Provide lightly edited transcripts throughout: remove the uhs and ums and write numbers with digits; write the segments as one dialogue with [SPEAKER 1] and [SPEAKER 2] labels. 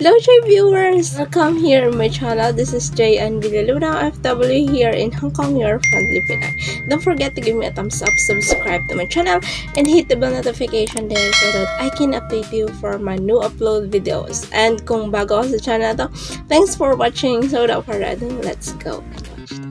[SPEAKER 1] Hello Jviewers! Welcome here in my channel. This is J and PinayOFW here in Hong Kong, your friendly Pinay. Don't forget to give me a thumbs up, subscribe to my channel, and hit the bell notification there so that I can update you for my new upload videos. And kung bago ako sa channel to, thanks for watching. So without further ado, let's go and watch this.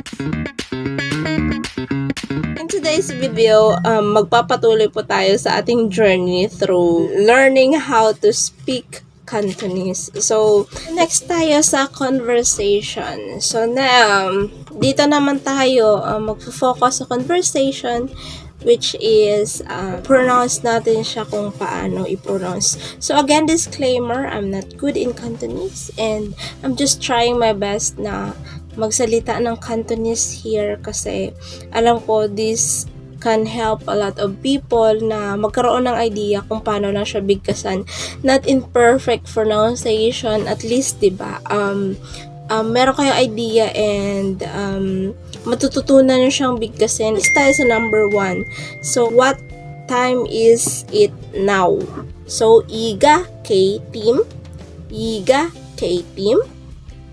[SPEAKER 1] In today's video, magpapatuloy po tayo sa ating journey through learning how to speak Cantonese. So, next tayo sa conversation. So, dito naman tayo magfo-focus sa conversation, which is pronounce natin siya kung paano i-pronounce. So, again, disclaimer, I'm not good in Cantonese and I'm just trying my best na magsalita ng Cantonese here kasi alam ko this can help a lot of people na magkaroon ng idea kung paano lang siya bigkasan. Not in perfect pronunciation, at least, diba? Meron kayong idea and matututunan nyo siyang bigkasin. It's tayo sa number 1. So, what time is it now? So, iga kay team. Iga kay team.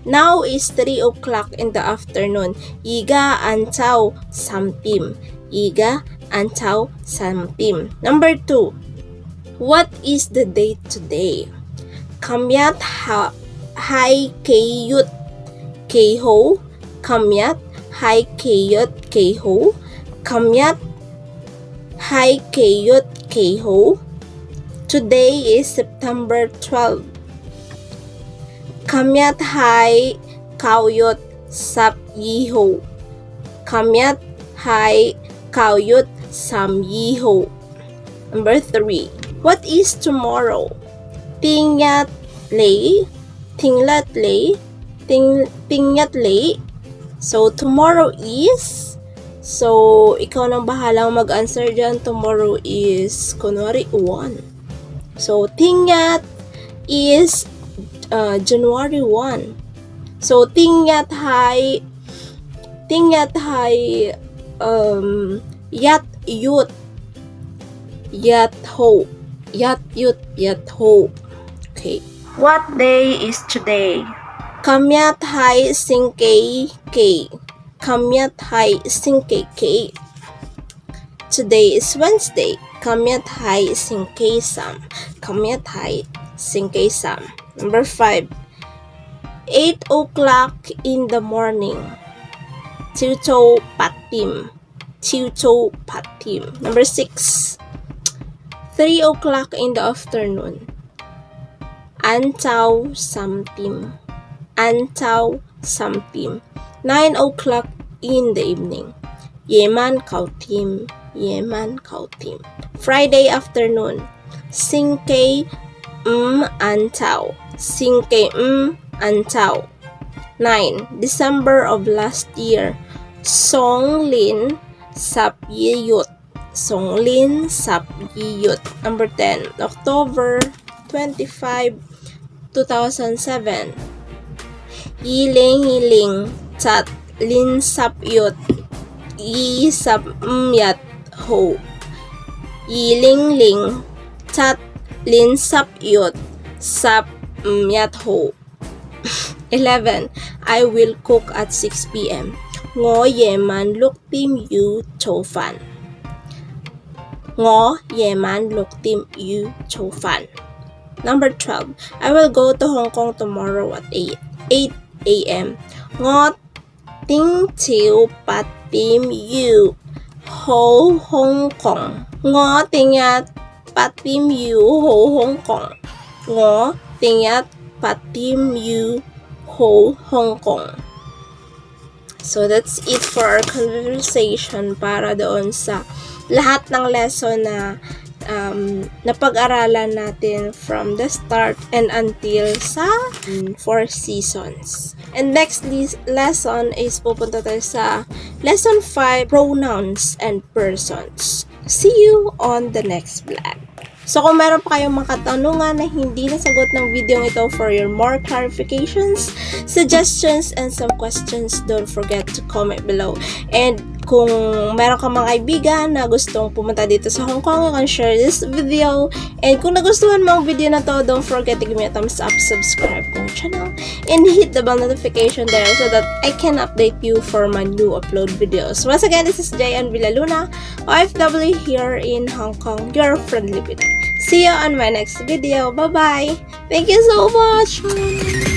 [SPEAKER 1] Now is 3 o'clock in the afternoon. Iga antaw sampim. Iga antaw sampim. Number 2. What is the date today? Kamyat hai kayut kayho. Kamyat hai kayut kayho. Kamyat hai kayut kayho. Today is September 12. Kamyat hai kauyot sap yiho. Kamyat hai kauyot sam yiho. Number 3. What is tomorrow? Tingyat lay. Tinglat lay. Tingyat lay. So, tomorrow is. So, ikaw nang bahalang mag-answer dyan. Tomorrow is, kunwari, 1. So, tingyat is January 1. So, tingyat hai yat yut yat ho. Yat yut yat ho. Okay. What day is today? Kamyat hai singkay kay. Kamyat hai singkay kay. Today is Wednesday. Kamyat hai singkay sam. Kamyat hai singkay sam. Number 5. 8 o'clock in the morning. Chiucho patim. Chiucho patim. Number 6. 3 o'clock in the afternoon. Antaw sampim. Antaw sampim. 9 o'clock in the evening. Yeman kautim. Yeman kautim. Friday afternoon. Singkay antaw. Singkay antaw. 9. December of last year. Songlin sapyiyut. Songlin sapyiyut. Number 10. October 25, 2007. Yiling tat lin sapyut. Yi sapyat ho. Yiling tat lin sapyut. Sapyat ho. 11. I will cook at 6 p.m. Ngo yeman luk tim yu cho fan. Ngo yeman luk tim yu cho fan. Number 12. I will go to Hong Kong tomorrow at 8 a.m. Ngo ting chiu pat tim yu ho Hong Kong. Ngo tingyat pat tim yu ho Hong Kong. Ngo tingyat patim yu ho Hong Kong. So that's it for our conversation para doon sa lahat ng lesson na napag-aralan natin from the start and until sa 4 seasons. And next lesson is pupunta tayo sa lesson 5, pronouns and persons. See you on the next vlog. So kung meron pa kayong mga katanungan na hindi nasagot ng video ito, for your more clarifications, suggestions, and some questions, don't forget to comment below. And Kung meron ka mga kaibigan na gustong pumunta dito sa Hong Kong, you can share this video. And kung nagustuhan mo ang video na to, don't forget to give me a thumbs up, subscribe to my channel, and hit the bell notification there so that I can update you for my new upload videos. Once again, this is Jayan Villaluna, OFW here in Hong Kong, your friendly Pinay. See you on my next video. Bye-bye! Thank you so much!